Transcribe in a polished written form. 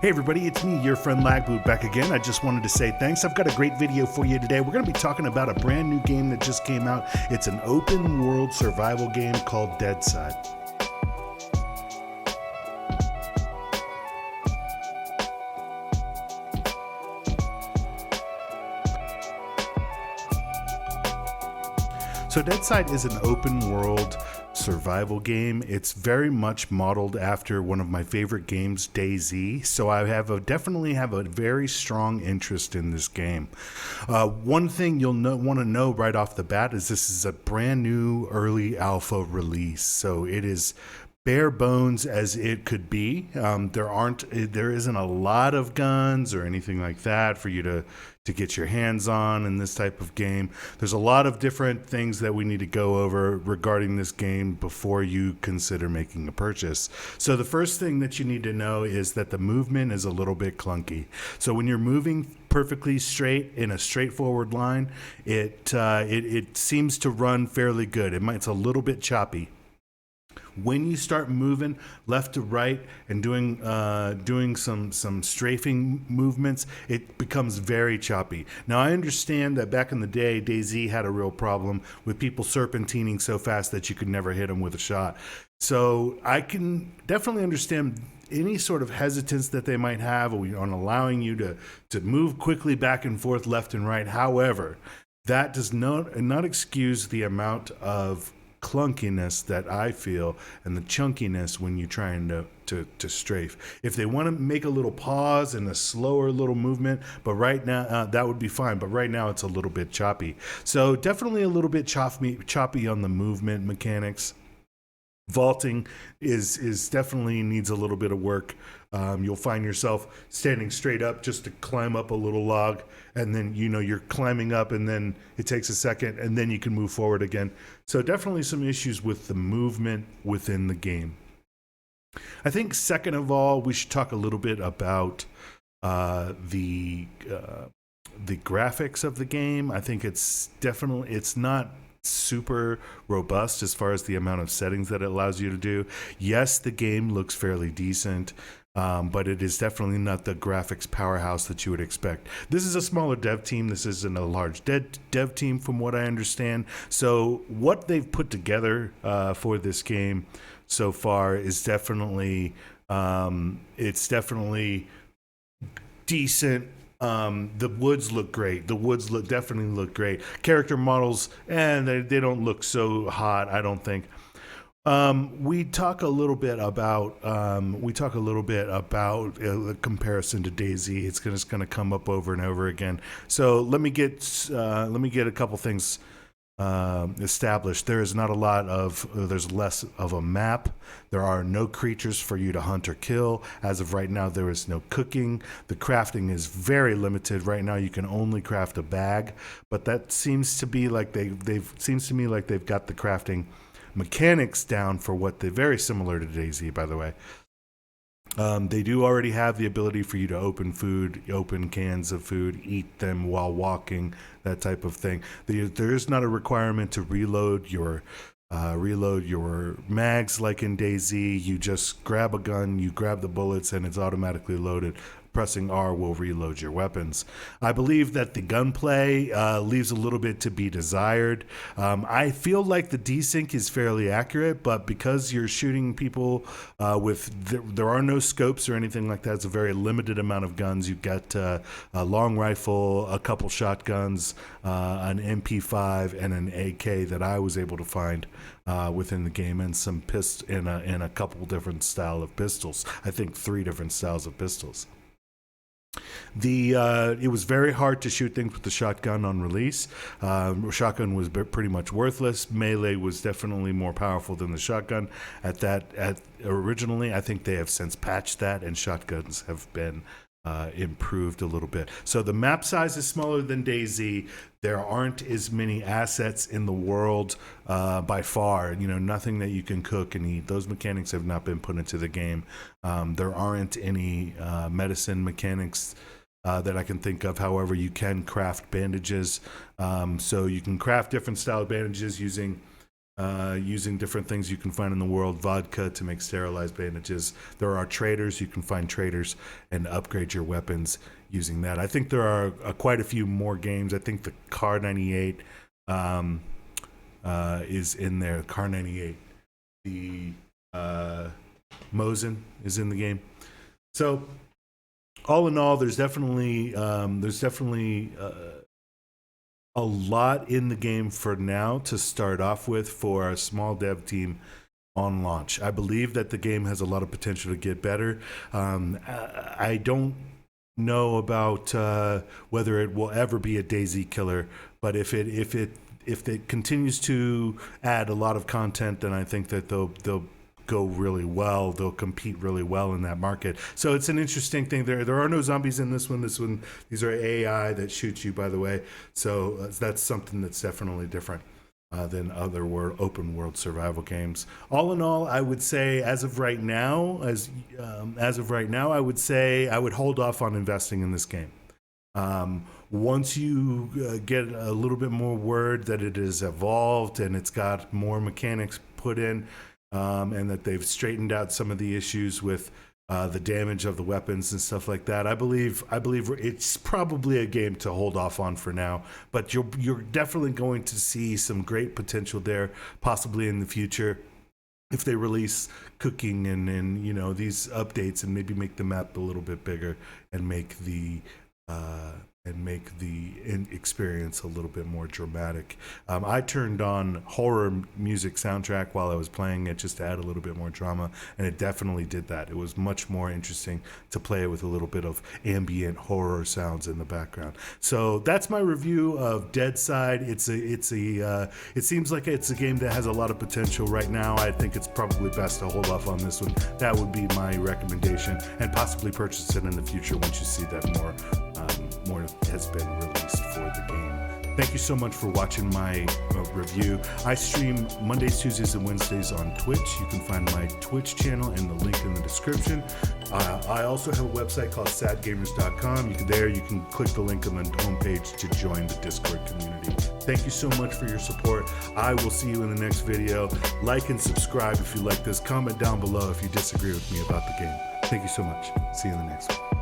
Hey everybody, it's me, your friend Lagboot, back again. I just wanted to say thanks. I've got a great video for you today. We're going to be talking about a brand new game that just came out. It's an open world survival game called Deadside. So Deadside is an open world survival game. It's very much modeled after one of my favorite games, DayZ. So I definitely have a very strong interest in this game. One thing you'll want to know right off the bat is this is a brand new early alpha release. So it is bare bones as it could be. There isn't a lot of guns or anything like that for you to get your hands on in this type of game. There's a lot of different things that we need to go over regarding this game before you consider making a purchase. So the first thing that you need to know is that the movement is a little bit clunky. So when you're moving perfectly straight in a straightforward line, it seems to run fairly good. It's a little bit choppy. When you start moving left to right and doing some strafing movements, it becomes very choppy. Now, I understand that back in the day, DayZ had a real problem with people serpentining so fast that you could never hit them with a shot. So I can definitely understand any sort of hesitance that they might have on allowing you to move quickly back and forth left and right. However, that does not excuse the amount of clunkiness that I feel and the chunkiness when you're trying to strafe. If they want to make a little pause and a slower little movement, but right now that would be fine, but right now it's a little bit choppy. So definitely a little bit choppy on the movement mechanics. Vaulting is definitely needs a little bit of work. You'll find yourself standing straight up just to climb up a little log, and then you're climbing up, and then it takes a second, and then you can move forward again. So definitely some issues with the movement within the game. I think second of all, we should talk a little bit about the graphics of the game. I think it's not super robust as far as the amount of settings that it allows you to do. Yes, the game looks fairly decent, but it is definitely not the graphics powerhouse that you would expect. This is a smaller dev team. This isn't a large dev team from what I understand. So what they've put together for this game so far is definitely decent. The woods look great. Definitely look great. Character models, and they don't look so hot, I don't think. We talk a little bit about the comparison to DayZ. It's just going to come up over and over again. So let me get a couple things established. There's less of a map. There are no creatures for you to hunt or kill. As of right now, there is no cooking. The crafting is very limited. Right now, you can only craft a bag, but that seems to be like they've got the crafting mechanics down for what they're very similar to DayZ, by the way. They do already have the ability for you to open cans of food, eat them while walking, that type of thing. There is not a requirement to reload your mags like in DayZ. You just grab a gun, you grab the bullets, and it's automatically loaded. Pressing R will reload your weapons. I believe that the gunplay leaves a little bit to be desired. I feel like the desync is fairly accurate, but because you're shooting people there are no scopes or anything like that. It's a very limited amount of guns. You've got a long rifle, a couple shotguns, an MP5, and an AK that I was able to find within the game, and some in a couple different style of pistols. I think 3 different styles of pistols. It was very hard to shoot things with the shotgun on release. Shotgun was pretty much worthless. Melee was definitely more powerful than the shotgun originally. I think they have since patched that, and shotguns have been improved a little bit. So the map size is smaller than DayZ. There aren't as many assets in the world by far. Nothing that you can cook and eat. Those mechanics have not been put into the game. There aren't any medicine mechanics that I can think of. However, you can craft bandages. So you can craft different style bandages using using different things you can find in the world, vodka to make sterilized bandages. There are traders. You can find traders and upgrade your weapons using that. I think there are quite a few more games. I think the Car 98 is in there. Car 98. The Mosin is in the game. So all in all, there's definitely a lot in the game for now to start off with for a small dev team on launch. I believe that the game has a lot of potential to get better. I don't know about whether it will ever be a DayZ killer, but if it continues to add a lot of content, then I think that they'll go really well. They'll compete really well in that market. So it's an interesting thing. There are no zombies in this one. These are AI that shoot you, by the way. So that's something that's definitely different than other open world survival games. All in all, I would say as of right now, I would say I would hold off on investing in this game. Once you get a little bit more word that it is evolved and it's got more mechanics put in, and that they've straightened out some of the issues with the damage of the weapons and stuff like that, I believe it's probably a game to hold off on for now. But you're definitely going to see some great potential there, possibly in the future, if they release cooking and these updates and maybe make the map a little bit bigger and make the experience a little bit more dramatic. I turned on horror music soundtrack while I was playing it just to add a little bit more drama, and it definitely did that. It was much more interesting to play it with a little bit of ambient horror sounds in the background. So that's my review of Deadside. It seems like it's a game that has a lot of potential right now. I think it's probably best to hold off on this one. That would be my recommendation, and possibly purchase it in the future once you see that more has been released for the game. Thank you so much for watching my review. I stream Mondays, Tuesdays, and Wednesdays on Twitch. You can find my Twitch channel in the link in the description. I also have a website called sadgamers.com. You can click the link on the homepage to join the Discord community. Thank you so much for your support. I will see you in the next video. Like and subscribe if you like this. Comment down below if you disagree with me about the game. Thank you so much. See you in the next one.